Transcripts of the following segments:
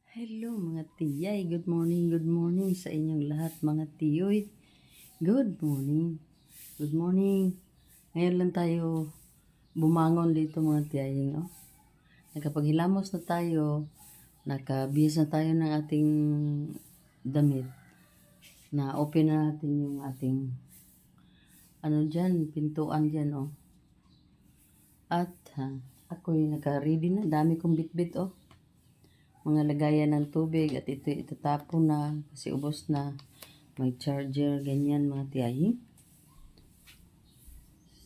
Hello mga tiyay, good morning sa inyong lahat mga tiyoy. Good morning. Ngayon lang tayo bumangon dito mga tiyaying. Nakapaghilamos na tayo, nakabihis na tayo ng ating damit. Na-open na natin yung ating, pintuan dyan At ako'y naka-ready na, dami kong bitbit mga lagayan ng tubig at ito itatapon na kasi ubos na, may charger, ganyan mga tiyayi.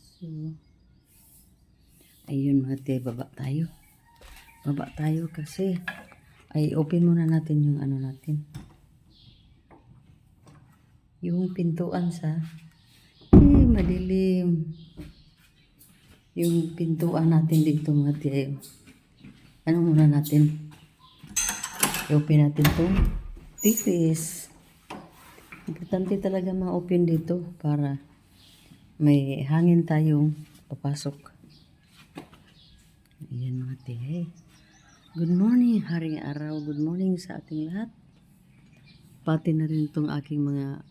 So, ayun mga tiyayi, baba tayo kasi ay open muna natin yung natin, yung pintuan madilim yung pintuan natin dito mga tiyayi. Muna natin, i-open natin itong tipis. Importante talaga ma-open dito para may hangin tayong papasok. Ayan mga tihay. Good morning, haring araw. Good morning sa ating lahat. Pati na rin itong aking mga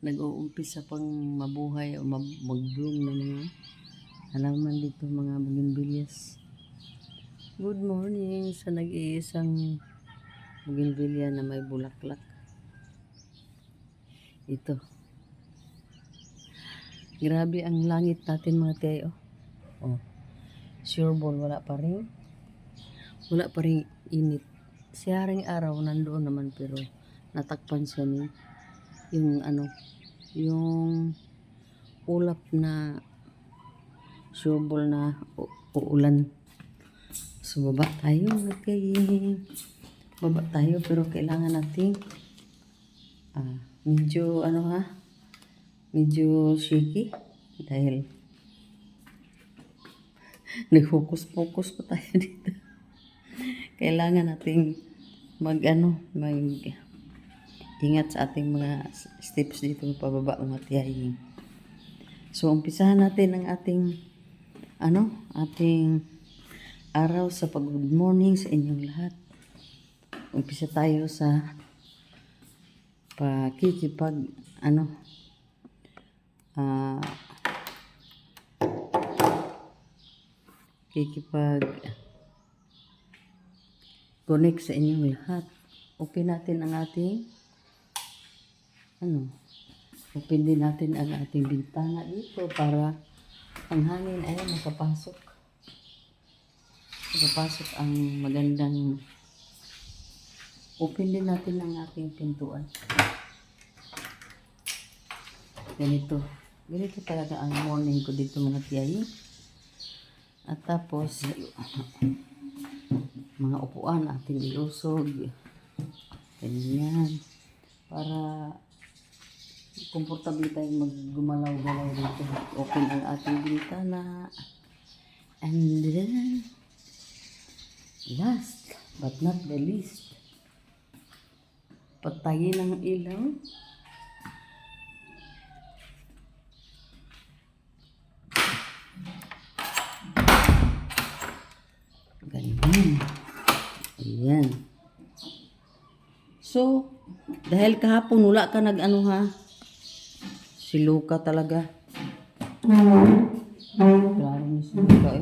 nag-uumpisa pang mabuhay o mag-bloom na mga halaman dito, mga bougainvilleas. Good morning sa nag-iisang bougainvillea na may bulaklak. Ito. Grabe ang langit natin mga tiyayo. Sure ball, wala pa rin init. Siyaring araw nandoon naman pero natakpan siya ni yung ulap na sure ball na uulan. So baba tayo pero kailangan nating medyo shaky dahil nag-focus pa tayo dito. Kailangan nating ingat sa ating mga steps dito pababa mga tiyahin. So umpisahan natin ang ating araw sa pag-good morning sa inyong lahat. Umpisa tayo sa connect sa inyong lahat. Open natin ang ating open din natin ang ating bintana dito para ang hangin ay makapasok ang magandang. Open din natin ang ating pintuan. Ganito talaga ang morning ko dito mga tiyayi. At tapos mga upuan ating ilusog. Ganyan. Para komportable tayong maggumalaw-galaw dito. Open ang ating bintana. And then, last but not the least, patayin ang ilaw. Ganyan. Ayan. So, dahil kahapon wala ka si Luca talaga. Klaro ni si Luca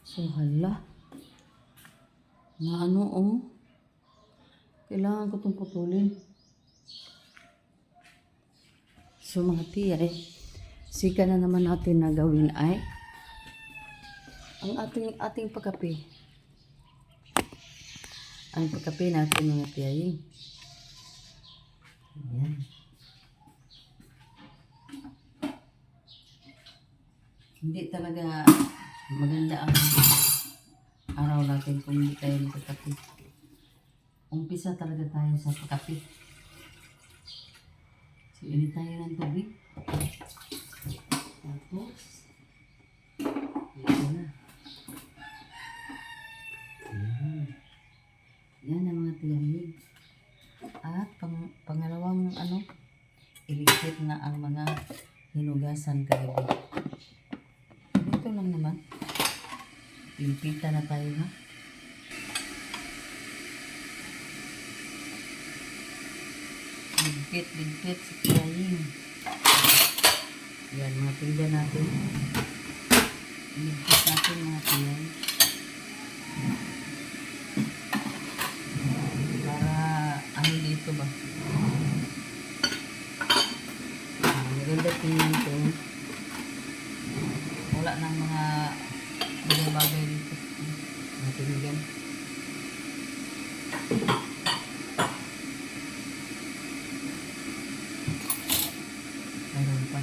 So, hala. Kailangan ko itong putulin. So mga tiyay, sika na naman natin na gawin ay ang ating pagkape. Ang pagkape natin mga tiyay. Ayan. Hindi talaga maganda ang araw natin kung hindi tayo magkakape. Umpisa talaga tayo sa pagkape. So, init tayo ng tubig. Tapos, ito na. Yan ang mga tiyahin. At pangalawang iligpit na ang mga hinugasan kagabi. Ito lang naman. Pimpita na tayo, ha? Ligpit sa frying. Yan, mga tingga natin. Ligpit natin mga tinggan. Para, ano dito ba? Maganda tingnan ito. Wala ng mga bagay dito. Mga tinggan. Mayroon pa.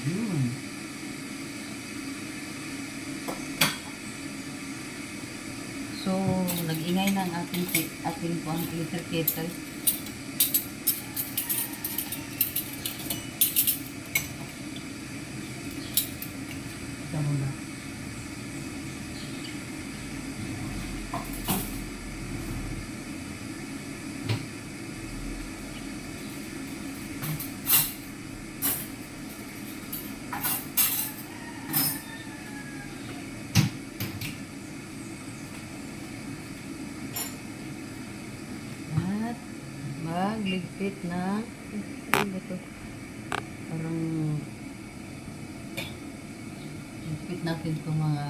Yun. So, nag-ingay na ang ating electric kettle. Ito muna. At magligpit na ano ba ito? Parang ligpit natin itong mga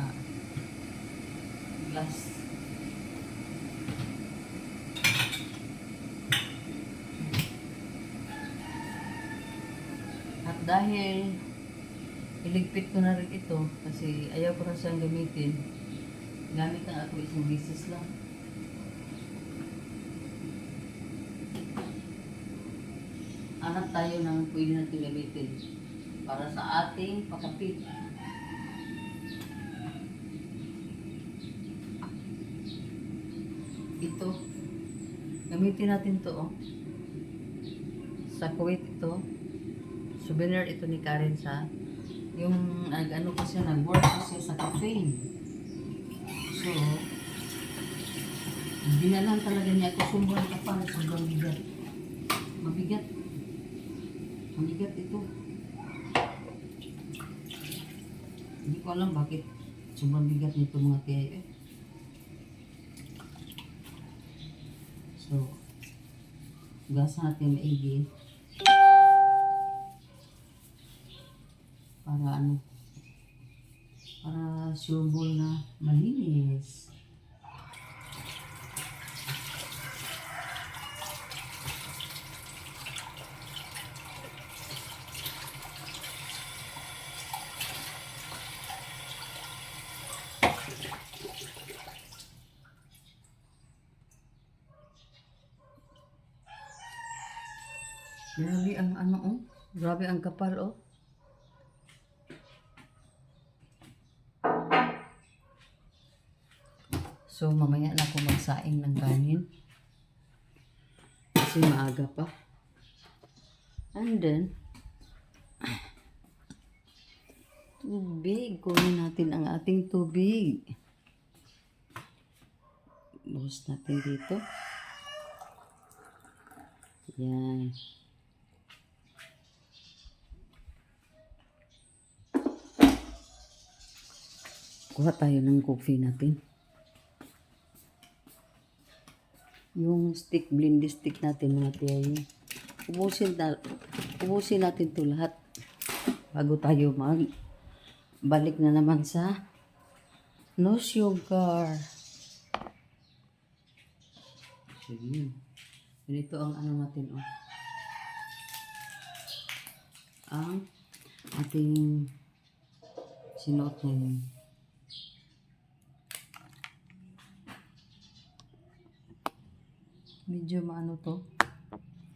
glass. At dahil iligpit ko na rin ito kasi ayaw ko na siyang gamitin, gamit na ako isang beses lang. Hanap tayo ng pwede natin gamitin para sa ating pakapit. Ito, gamitin natin to, oh. Sa Kuwait ito, souvenir ito ni Karen sa yung nag-ano kasi nag-work kasi sa cafe. So, dinalan talaga niya ako, sobrang kapal, sobrang bigat. Mabigat. Mabigat ito. Hindi ko alam bakit sobrang bigat nito mga tiyayo. So, gasa natin maigi. Para ano? Para sure na malinis. Grabe ang ano, oh. Grabe ang kapal, oh. So, mamaya na ako magsaing ng kanin. Kasi maaga pa. And then, tubig. Kunin natin ang ating tubig. Buhos natin dito. Yan. Kuha tayo ng coffee natin. Yung stick, blend stick natin mga tiyayo. Ubusin natin ito lahat. Bago tayo balik na naman sa no sugar. So yun. Ganito ang ano natin, oh. Ang ating sinuot ngayon. Medyo maano to.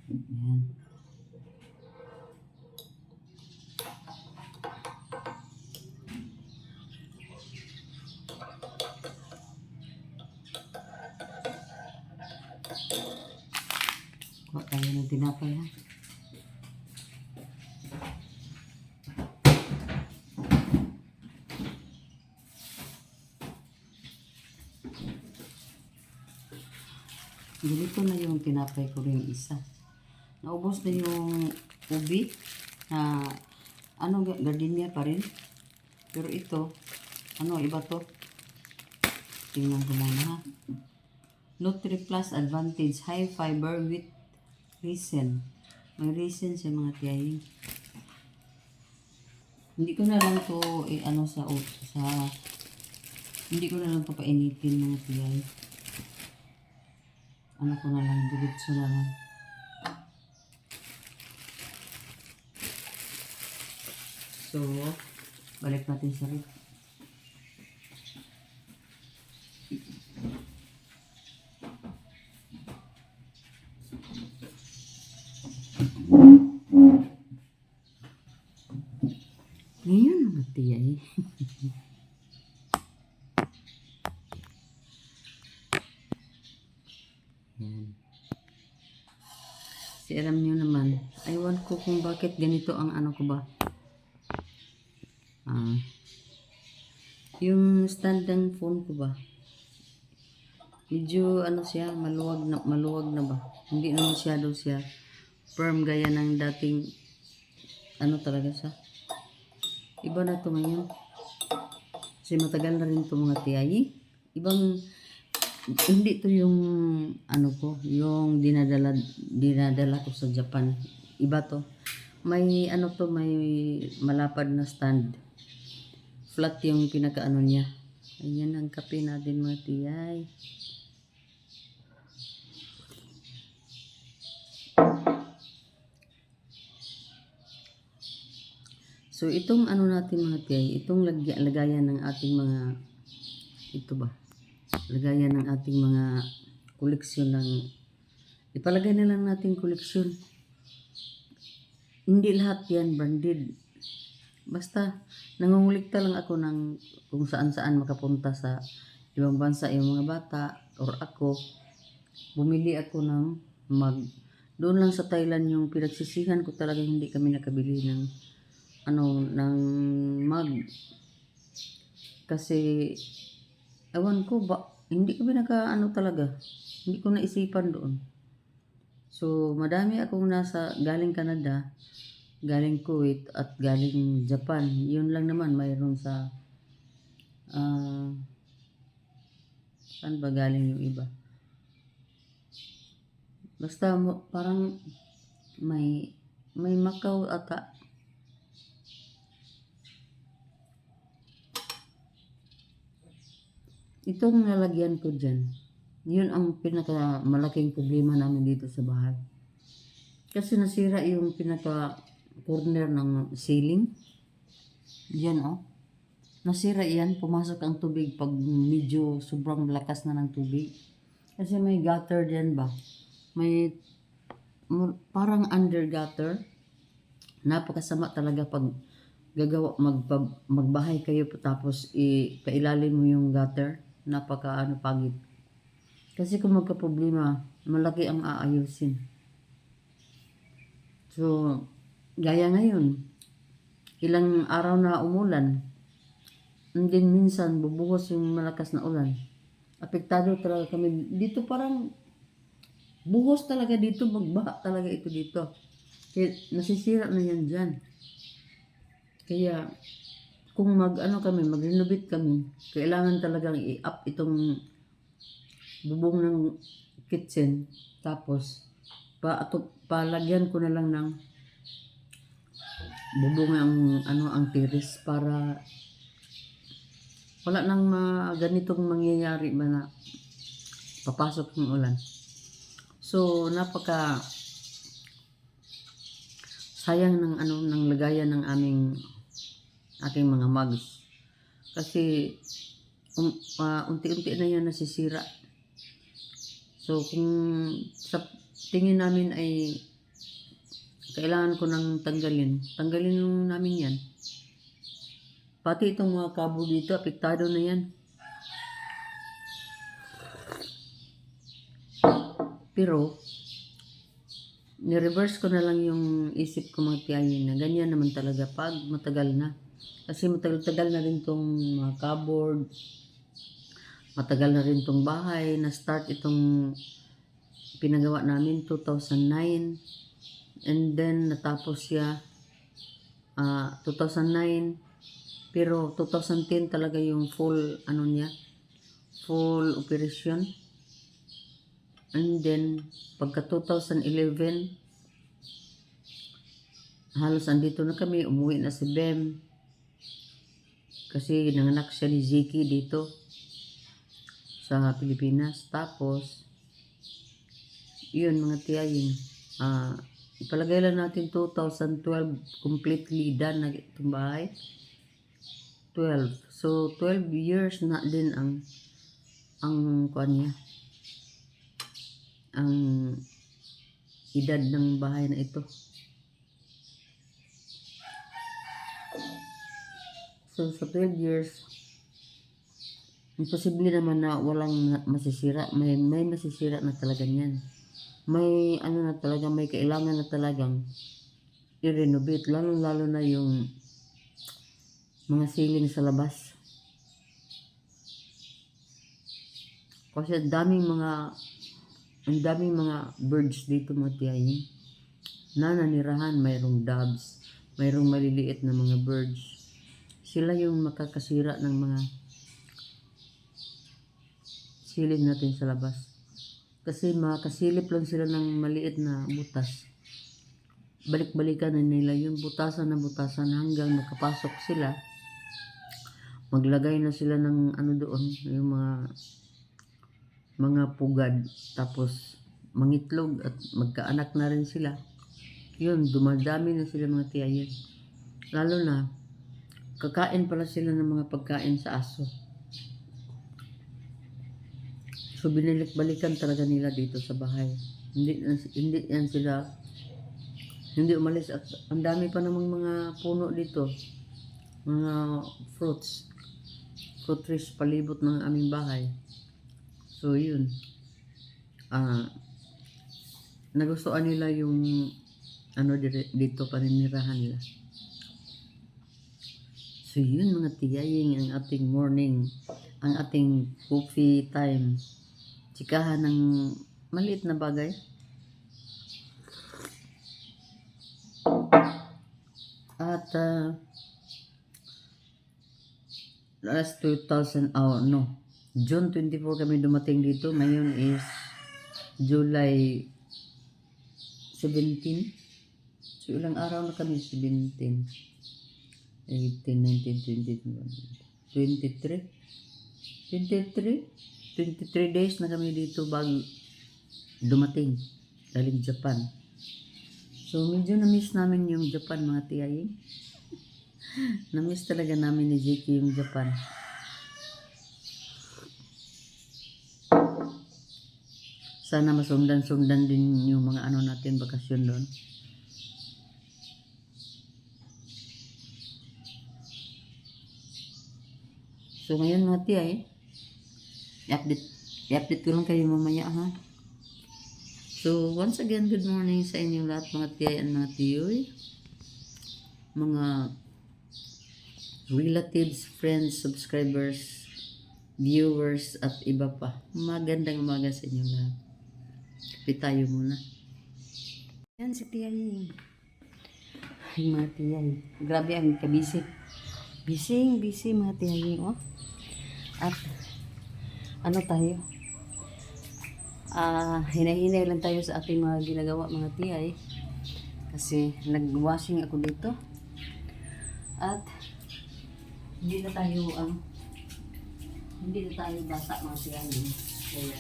Ayan. Kuha tayo ng tinapay, ha. Ganito na yung tinapay ko rin isa. Naubos na yung ubi na gardenia pa rin. Pero ito, iba to. Tingnan ko muna ha. Nutri Plus Advantage High Fiber with Resin. May resin sa mga tiyahin. Hindi ko na lang to hindi ko na lang to painitin mga tiyahin. Ko na lang, diretso na lang. So, balik natin sa rip. Ngayon mga tiyay. Yan. Si alam nyo naman, aywan ko kung bakit ganito ang ko ba. Yung stand ng phone ko ba, medyo siya, maluwag na ba. Hindi na masyado siya firm gaya ng dating talaga siya. Iba na to ngayon. Kasi matagal na rin to mga tiyayi. Hindi to yung yung dinadala ko sa Japan. Iba to. May may malapad na stand. Flat yung pinakaano niya. Ayan ang kape natin mga tiyay. So itong natin mga tiyay, itong lagayan ng ating mga lagayan ng ating mga koleksyon ipalagay na lang natin koleksyon. Hindi lahat yan branded. Basta nangungulikta lang ako ng kung saan makapunta sa ibang bansa yung mga bata or ako. Bumili ako ng mug. Doon lang sa Thailand yung pinagsisihan ko talaga hindi kami nakabili ng ng mug. Kasi ewan ko ba, hindi kami talaga. Hindi ko naisipan doon. So madami akong galing Canada, galing Kuwait at galing Japan. Yun lang naman mayroon sa saan ba galing yung iba? Basta parang may Macau ata. Itong nalagyan ko dyan, yun ang pinaka malaking problema namin dito sa bahay. Kasi nasira yung pinaka corner ng ceiling. Yan nasira yan. Pumasok ang tubig pag medyo sobrang lakas na ng tubig. Kasi may gutter dyan ba? May parang under gutter. Napakasama talaga pag magbahay kayo tapos ipailalim mo yung gutter. Pagit. Kasi kung magka-problema, malaki ang aayusin. So, gaya ngayon, ilang araw na umulan, and then minsan bubuhos yung malakas na ulan. Apektado talaga kami. Dito parang buhos talaga dito, magbaha talaga ito dito. Kaya nasisira na yan dyan. Kaya kung mag-renovate kami, kailangan talagang i-up itong bubong ng kitchen. Tapos, palagyan ko na lang ng bubong ang tiris para wala nang ganitong mangyayari ba na papasok ng ulan. So, napaka sayang ng lagayan ng aking mga mugs. Kasi unti-unti na yan nasisira. So kung sa tingin namin ay kailangan ko nang tanggalin namin yan. Pati itong mga kabo dito, apektado na yan. Pero ni-reverse ko na lang yung isip ko mga tiyayin na ganyan naman talaga pag matagal na. Kasi matagal na rin tong mga cupboard, matagal na rin tong bahay, na-start itong pinagawa namin 2009. And then natapos siya 2009, pero 2010 talaga yung full ano niya, full operation. And then pagka 2011 halos andito na kami, umuwi na si Bem kasi nanganak siya ni Ziki dito sa Pilipinas. Tapos yun mga tiyayin, ipalagay lang natin 2012 completely done na itong bahay. 12. So 12 years na din ang kuan niya, ang edad ng bahay na ito. So sa 12 years, imposible naman na walang masisira. May masisira na talaga niyan. May ano na talaga, may kailangan na talagang i-renovate. Lalo na yung mga ceiling sa labas. Kasi ang daming mga birds dito mga tiyayin na nanirahan. Mayroong doves, mayroong maliliit na mga birds. Sila yung makakasira ng mga ceiling natin sa labas. Kasi makasilip lang sila ng maliit na butas. Balik-balikan na nila yung butasan na butasan hanggang makapasok sila. Maglagay na sila ng ano doon, yung mga pugad. Tapos mangitlog at magkaanak na rin sila. Yun, dumadami na sila mga tiyayin. Lalo na, kakain pala sila ng mga pagkain sa aso. So binalik-balikan talaga nila dito sa bahay. Hindi yan sila, hindi umalis. At ang dami pa namang mga puno dito. Mga fruit trees palibot ng aming bahay. So yun. Nagustuhan nila yung ano dito paninirahan nila. So yun mga tiyaying, ang ating morning, ang ating coffee time. Tsikahan ng maliit na bagay. At last 2000, June 24 kami dumating dito. Ngayon is July 17. So ilang araw na kami? 17. 18, 19, 20, 23 days na kami dito bago dumating galing Japan. So medyo na-miss namin yung Japan mga tiyayin. Na-miss talaga namin ni Ziki yung Japan. Sana masundan din yung mga ano natin, bakasyon doon. So ngayon mga tiyay, i-update ko lang kayo mamaya ha. So once again, good morning sa inyong lahat mga tiyay at mga tiyoy, mga relatives, friends, subscribers, viewers at iba pa. Magandang umaga sa inyong lahat. Kape tayo muna. Yan si tiyay. Ay mga tiyay, grabe ang kabisi. Busy mga tiyay, oh. At ano tayo, hinay-hinay lang tayo sa ating mga ginagawa mga tiyay kasi nag-washing ako dito at hindi na tayo basa mga tiyay, kaya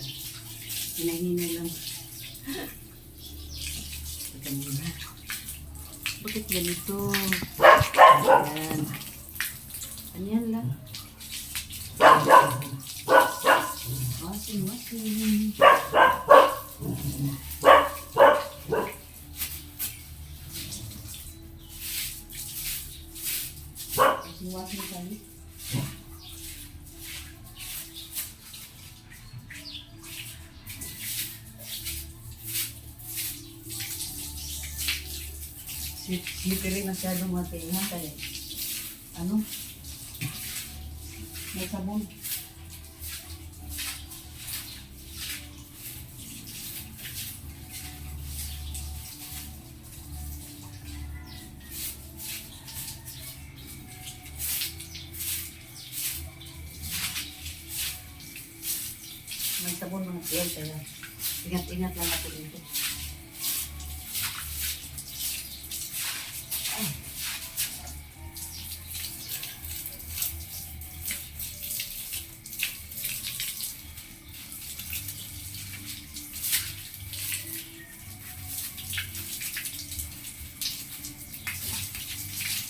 hinay-hinay lang. Teka muna, bakit ganito? Ayan lang. Washing. Washing tayo. Slippery masyado mga tinga kaya may sabon. sabon mga tiyan, kaya ingat-ingat lang ako dito. Ay.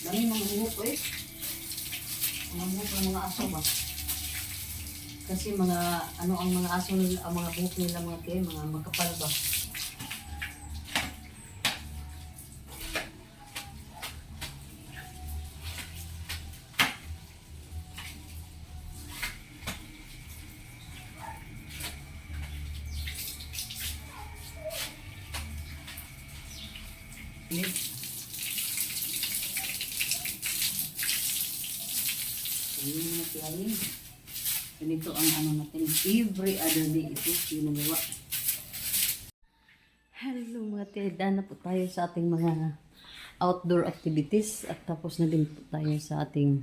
Dami mga buhok eh. Mga buhok ng mga aso ba? Kasi mga, ano ang mga aso nila, ang mga buhok nila mga tiyan, mga makapal ba? Please. Ayun mga tiyan. Ganito ang ano natin. Every other day ito ginagawa. Hello mga tiyan. Daan na po tayo sa ating mga outdoor activities. At tapos na din po tayo sa ating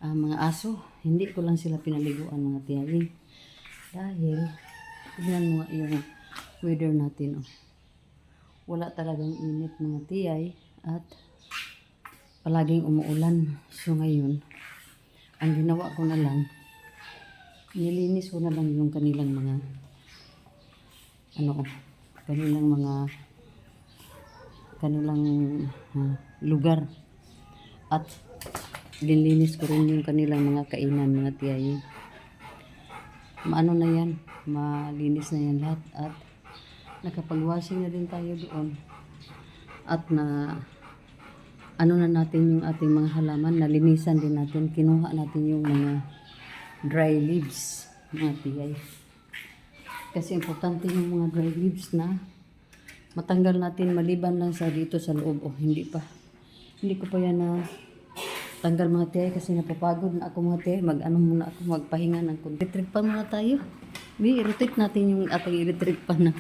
mga aso. Hindi ko lang sila pinaliguan mga tiyan. Dahil, tignan mo nga yung weather natin. Oh. Wala talagang init mga tiyay. At palaging umuulan. So ngayon, ang ginawa ko na lang, nilinis ko na lang yung kanilang mga kanilang lugar, at nilinis ko rin yung kanilang mga kainan mga tiyay. Maano na yan, malinis na yan lahat, at nakapag-washing na din tayo doon, at na ano na natin yung ating mga halaman, nalinisan din natin, kinuha natin yung mga dry leaves mga tiyay. Kasi importante yung mga dry leaves na matanggal natin, maliban lang sa dito sa loob. O hindi ko pa yan na tanggal mga tiyay kasi napapagod na ako mga tiyay. Muna ako, magpahinga ng konti. Electric pan muna tayo. I-rotate natin yung ating electric pan na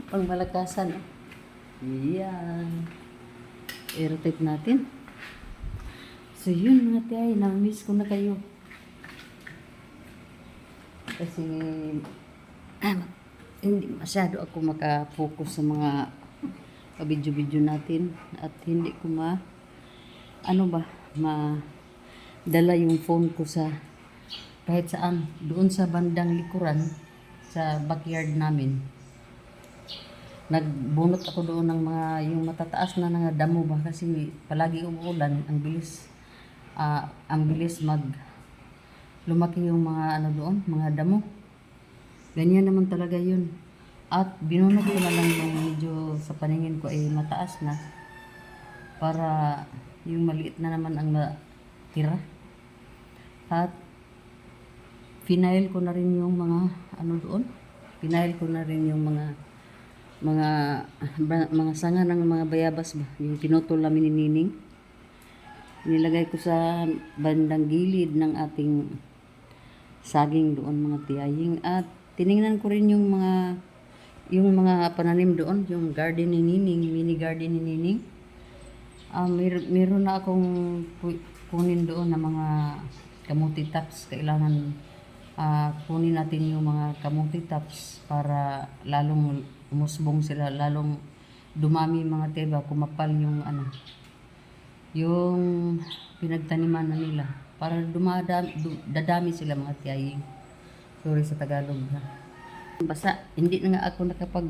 pang malakasan. Yan. I-rotate natin. So yun mga tiyay, na-miss ko na kayo. Kasi hindi masyado ako makapokus sa mga video-video natin, at hindi ko madala yung phone ko sa kahit saan. Doon sa bandang likuran sa backyard namin, nagbunot ako doon ng mga yung matataas na mga damo ba, kasi palagi umuulan, ang bilis lumaki yung mga doon, mga damo. Ganyan naman talaga yun. At binunot ko na lang yung medyo sa paningin ko ay mataas na, para yung maliit na naman ang natira. At pinail ko na rin yung mga doon. Pinail ko na rin yung mga sanga ng mga bayabas ba, yung pinutol namin ni Nining. Nilagay ko sa bandang gilid ng ating saging doon mga tiyaying, at tiningnan ko rin yung mga pananim doon, yung garden ni Nining, mini garden ni Nining. Meron na akong kunin doon na mga kamuti tops. Kailangan kunin natin yung mga kamuti tops para lalong umusbong sila, lalong dumami mga tiba, kumapal yung yung pinagtaniman na nila, para dadami sila mga tiyaying. Sorry sa Tagalog ha. Basta hindi na nga ako nakapag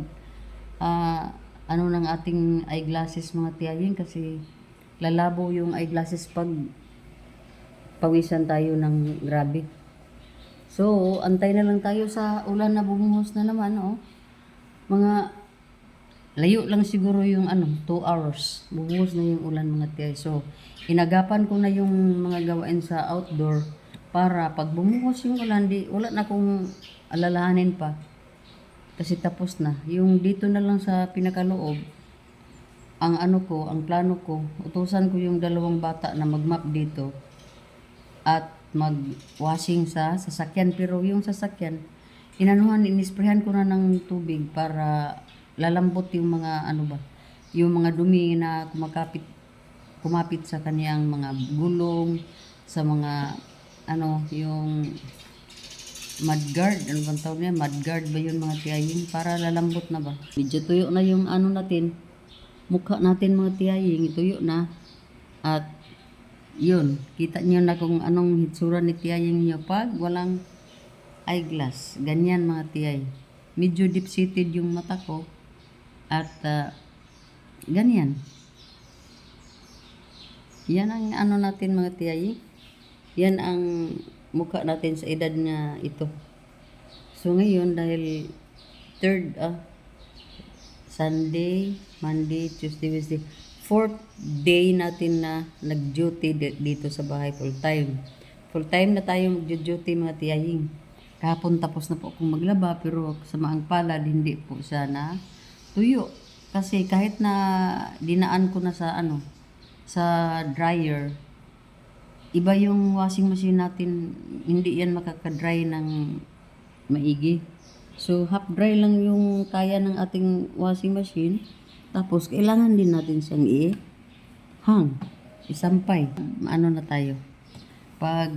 ng ating eyeglasses mga tiyaying, kasi lalabo yung eyeglasses pag pawisan tayo ng grabe. So antay na lang tayo sa ulan na bumuhos na naman. Mga layo lang siguro yung 2 hours bubuhos na yung ulan mga tiyay. So inagapan ko na yung mga gawain sa outdoor, para pag bumuhos yung ulan, wala na akong alalahanin pa, kasi tapos na. Yung dito na lang sa pinakaloob, ang plano ko, utusan ko yung 2 bata na magmap dito at mag-washing sa sasakyan. Pero yung sasakyan, inisprehan ko na ng tubig para lalambot yung mga yung mga dumi na kumapit sa kaniyang mga gulong, sa mga yung mudguard. Ano bang tawag niya? Mudguard ba yun mga tiyaying? Para lalambot na ba? Medyo tuyo na yung ano natin. Mukha natin mga tiyaying. Tuyo na. At yun. Kita niyo na kung anong hitsura ni tiyaying niyo pag walang eyeglass. Ganyan mga tiyay. Medyo deep-seated yung mata ko. At ganyan. Yan ang ano natin mga tiyay. Yan ang mukha natin sa edad na ito. So ngayon dahil third Sunday, Monday, Tuesday, Wednesday, fourth day natin na nag-duty dito sa bahay full time. Full time na tayo mag-duty mga tiyaying. Kahapon tapos na po akong maglaba pero sa maang palad hindi po siya na tuyo. Kasi kahit na dinaan ko na sa sa dryer, iba yung washing machine natin, hindi yan makaka-dry ng maigi. So half dry lang yung kaya ng ating washing machine. Tapos kailangan din natin siyang isampay. Ano na tayo? Pag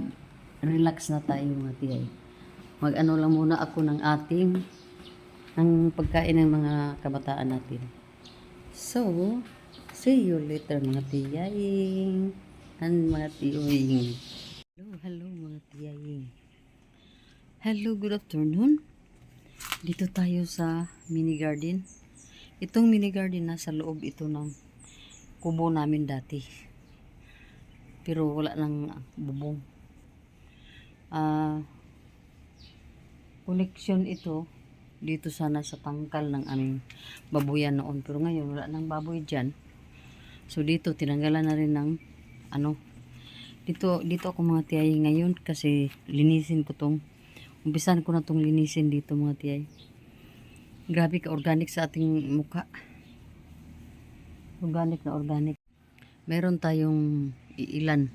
relax na tayo mga tiyay. Mag-ano lang muna ako ng pagkain ng mga kabataan natin. So, see you later mga tiyaying and mga tiyaying. Hello mga tiyaying. Hello, good afternoon. Dito tayo sa mini garden. Itong mini garden nasa loob ito ng kubo namin dati. Pero wala nang bubong. Collection ito dito sana sa tangkal ng aming babuyan noon. Pero ngayon wala nang baboy dyan. So dito tinanggalan na rin ng dito ako mga tiyay ngayon kasi linisin ko umpisan ko na tong linisin dito mga tiyay. Grabe ka organic sa ating mukha. Organic na organic. Meron tayong ilan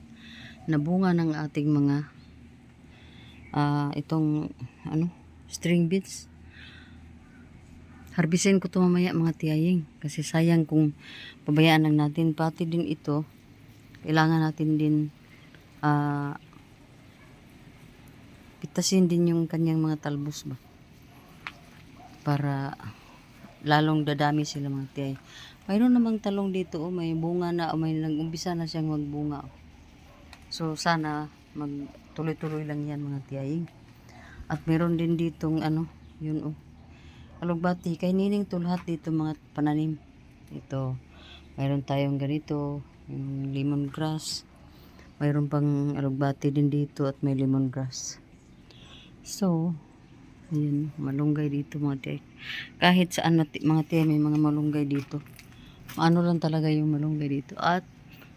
na bunga ng ating mga itong string beans. Harbisin ko to mamaya mga tiyaying kasi sayang kung pabayaan lang natin. Pati din ito kailangan natin din pitasin din yung kanyang mga talbos ba para lalong dadami sila mga tiyay. Mayroon namang talong dito may bunga na may nag-umpisa na siyang magbunga. So sana magtuloy-tuloy lang yan mga tiyaying. At meron din ditong yun alugbati. Kay nining to lahat dito mga pananim. Ito. Mayroon tayong ganito. Yung lemongrass. Mayroon pang alugbati din dito at may lemongrass. So, ayun. Malunggay dito mga tiyay. Kahit saan mga tiyay may mga malunggay dito. Ano lang talaga yung malunggay dito. At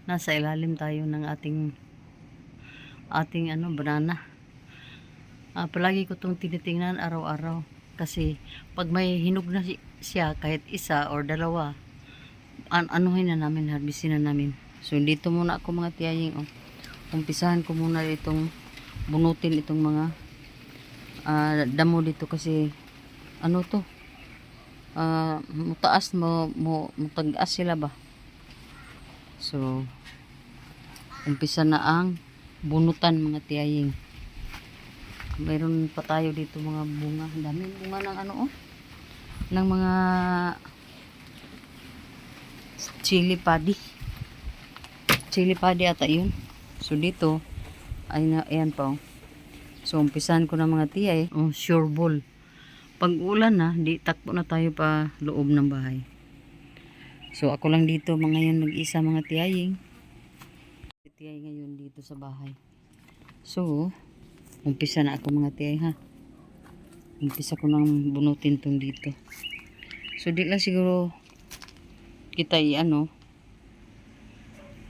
nasa ilalim tayo ng ating banana. Palagi ko itong tinitingnan araw-araw. Kasi pag may hinog na siya kahit isa or dalawa, anuhin na namin, harbisin na namin. So dito muna ako mga tiyaying umpisahan ko muna itong bunutin itong mga damo dito kasi mutaas mutagas sila ba. So umpisa na ang bunutan mga tiyaying. Mayroon pa tayo dito mga bunga. Daming bunga ng ng mga chili padi. Chili padi ata yun. So dito ayan pa. So umpisan ko na mga tiyay. Sure ball. Pag ulan na, takbo na tayo pa loob ng bahay. So ako lang dito ngayon mag-isa mga tiyaying. Tiyay ngayon dito sa bahay. So umpisa na ako mga tiyay ha. Umpisa ko nang bunutin tong dito. So di lang siguro kita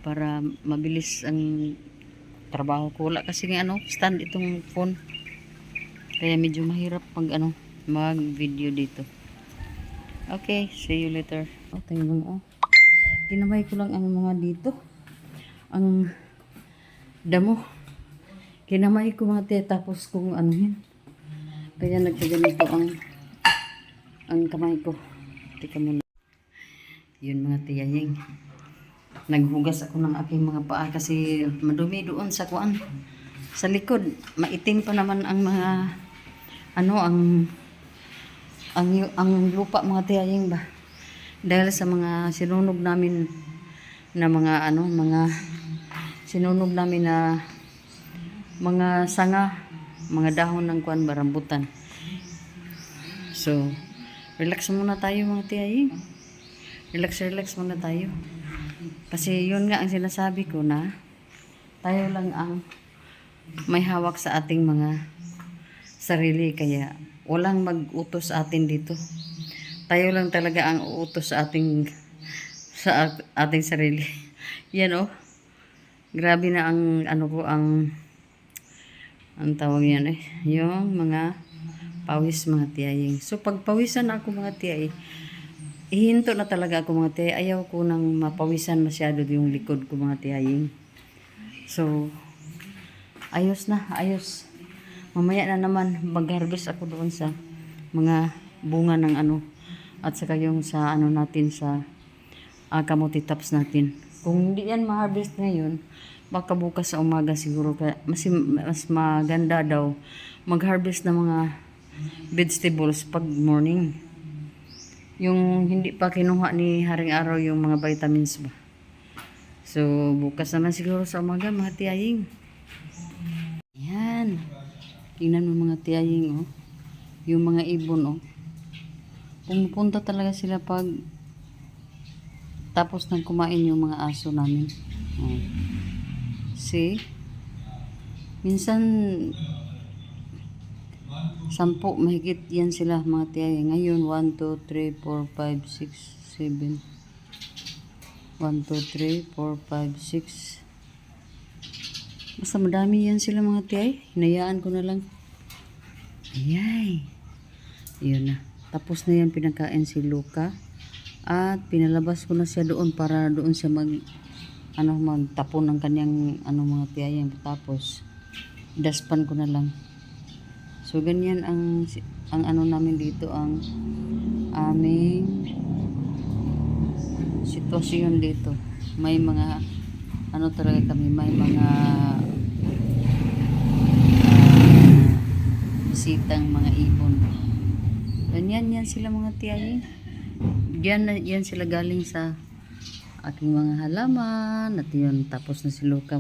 para mabilis ang trabaho ko. Wala kasi stand itong phone. Kaya medyo mahirap pag mag video dito. Okay, see you later. Tingnan mo Kinamay ko lang ang mga dito. Ang damo. Kinamay ko mga tiya tapos kung yan. Kaya nagkaganito ang kamay ko. Tika muna. Yun mga tiyaying. Naghugas ako ng aking mga paa kasi madumi doon sa kuan. Sa likod, maitim pa naman ang mga ano ang lupa mga tiyaying ba. Dahil sa mga sinunog namin na mga sinunog namin na mga sanga, mga dahon ng kuan barambutan. So, relax muna tayo mga tiyaying. Relax muna tayo. Kasi yun nga ang sinasabi ko na tayo lang ang may hawak sa ating mga sarili, kaya walang mag-utos sa atin dito. Tayo lang talaga ang uutos sa ating sarili. Yan oh. Grabe na ang ang tawag yan yung mga pawis mga tiyaying. So pag pawisan ako mga tiyay, ihinto na talaga ako mga tiyay. Ayaw ko nang mapawisan masyado yung likod ko mga tiyaying. So ayos. Mamaya na naman mag-harvest ako doon sa mga bunga ng at saka yung sa natin sa kamuti tops natin. Kung hindi yan ma-harvest ngayon, baka bukas sa umaga siguro. Mas maganda daw mag-harvest ng mga vegetables pag morning. Yung hindi pa kinuha ni Haring Araw yung mga vitamins ba. So bukas naman siguro sa umaga mga tiyaying. Yan. Tingnan mo mga tiyaying oh. Yung mga ibon oh. Pumupunta talaga sila pag tapos nang kumain yung mga aso namin. Oh. See? Minsan 10 mahigit yan sila mga tiyaying. Ngayon 1, 2, 3, 4, 5, 6, 7. 1, 2, 3, 4, 5, 6. Basta madami yan sila mga tiyay. Hinayaan ko na lang. Ayay. Yun na. Tapos na yan pinakain si Luca. At pinalabas ko na siya doon para doon siya magtapon ng kanyang mga tiyay. Tapos daspan ko na lang. So ganyan ang namin dito, ang aming sitwasyon dito. May mga talaga kami, may mga bisitang mga ibon. Yan sila mga tiyay. Yan sila galing sa aking mga halaman. At yun, tapos na si Luca